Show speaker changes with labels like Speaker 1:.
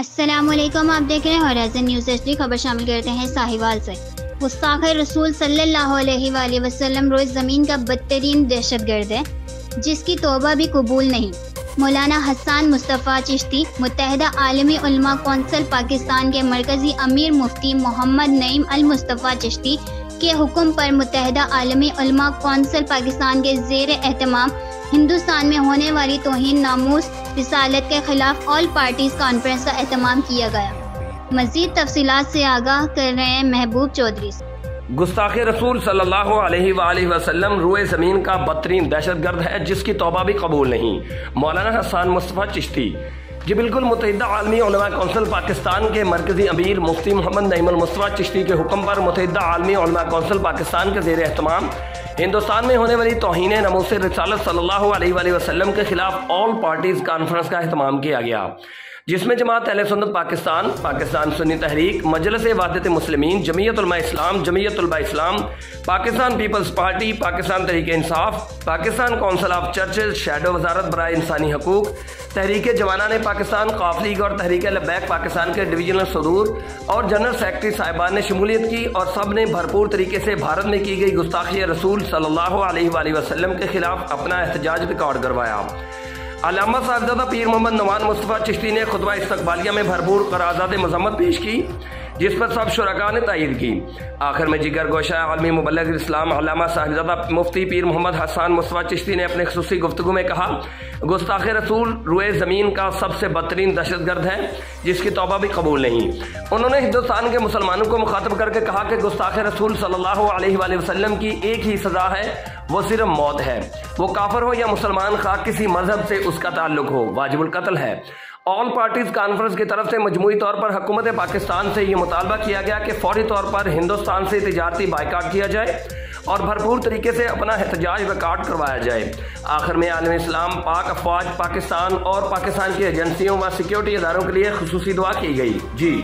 Speaker 1: अस्सलामुअलैकुम, आप देख रहे हैं होराइज़न न्यूज़ HD। खबर शामिल करते हैं साहिवाल से। गुस्ताख रसूल सल्लल्लाहु अलैहि वसल्लम रोज़ ज़मीन का बदतरीन दहशतगर्द है जिसकी तौबा भी कबूल नहीं। मौलाना हसन मुस्तफ़ा चिश्ती मुत्तहिदा आलमी उलमा कौंसिल पाकिस्तान के मरकज़ी अमीर मुफ्ती मोहम्मद नईम अल मुस्तफ़ा चिश्ती के हुक्म पर मुत्तहिदा आलमी उलमा कौंसिल पाकिस्तान के ज़ेर एहतमाम हिंदुस्तान में होने वाली तौहीन नामूस रिसालत के खिलाफ ऑल पार्टीज कॉन्फ्रेंस का एहतमाम किया गया। मज़ीद तफसीलात से आगाह कर रहे हैं महबूब चौधरी।
Speaker 2: गुस्ताख रसूल सल्लल्लाहु अलैहि वसल्लम रुए ज़मीन का बदतरीन दहशतगर्द है जिसकी तौबा भी कबूल नहीं। मौलाना हसन मुस्तफ़ा चिश्ती जी बिल्कुल मुत्तहिदा आलमी उलमा कौंसिल पाकिस्तान के मरकज़ी अमीर मुफ्ती मोहम्मद नईम अल मुस्तफ़ा चिश्ती के हुक्म पर मुत्तहिदा आलमी उलमा कौंसिल पाकिस्तान के ज़ेर एहतमाम हिंदुस्तान में होने वाली तौहीन नमूस रिसालत सल्लल्लाहु अलैहि वसल्लम के खिलाफ ऑल पार्टीज कॉन्फ्रेंस का एहतमाम किया गया, जिसमें जमात अहले सुन्नत पाकिस्तान, पाकिस्तान सुन्नी तहरीक, मजलिस वहदत मुस्लिमीन, Jamiat Ulema Islam, Jamiat Ulema Islam, Pakistan Peoples Party, Pakistan Tehreek Insaf, Pakistan Council of Churches, shadow वजारत बराए इंसानी हकूक, तहरीक जवानान पाकिस्तान, काफ लीग और तहरीक लब्बैक पाकिस्तान के डिवीजनल सदूर और जनरल सेक्रेटरी साहिबान ने शमूलियत की और सब ने भरपूर तरीके से भारत में की गई गुस्ताखी रसूल सल्लल्लाहु अलैहि वसल्लम के खिलाफ अपना एहतजाज रिकॉर्ड करवाया। अल्लामा साहिबजादा पीर मोहम्मद नवान मुस्तफ़ा चिश्ती ने खुतबा इस्तकबालिया में भरपूर करारदाद मज़म्मत पेश की, जिस पर सब शुरका ने तायीद की। आखिर में जिगर गोशा आलमी मुबल्लिग इस्लाम अल्लामा साहिबजादा मुफ्ती पीर मोहम्मद हसन मुस्तफ़ा चिश्ती ने अपने खुसूसी गुफ्तगू में कहा, गुस्ताख रसूल रुए ज़मीन का सबसे बदतरीन दहशतगर्द है जिसकी तौबा भी कबूल नहीं। उन्होंने हिंदुस्तान के मुसलमानों को मुखातब करके कहा कि गुस्ताख रसूल सल्लल्लाहु अलैहि वसल्लम की एक ही सज़ा है, वो सिर्फ मौत है। वो काफिर हो या मुसलमान, खा किसी मजहब से उसका ताल्लुक हो, वाजिबुल कत्ल है। ऑल पार्टीज कॉन्फ्रेंस की तरफ से मजमूई तौर पर हुकूमत पाकिस्तान से ये मुतालबा किया गया कि फौरी तौर पर हिंदुस्तान से तिजारती बाइकाट किया जाए और भरपूर तरीके से अपना एहतजाज रिकॉर्ड करवाया जाए। आखिर में आलम इस्लाम, पाक अफवाज पाकिस्तान और पाकिस्तान की एजेंसियों व सिक्योरिटी इदारों के लिए खुसूसी दुआ की गई। जी।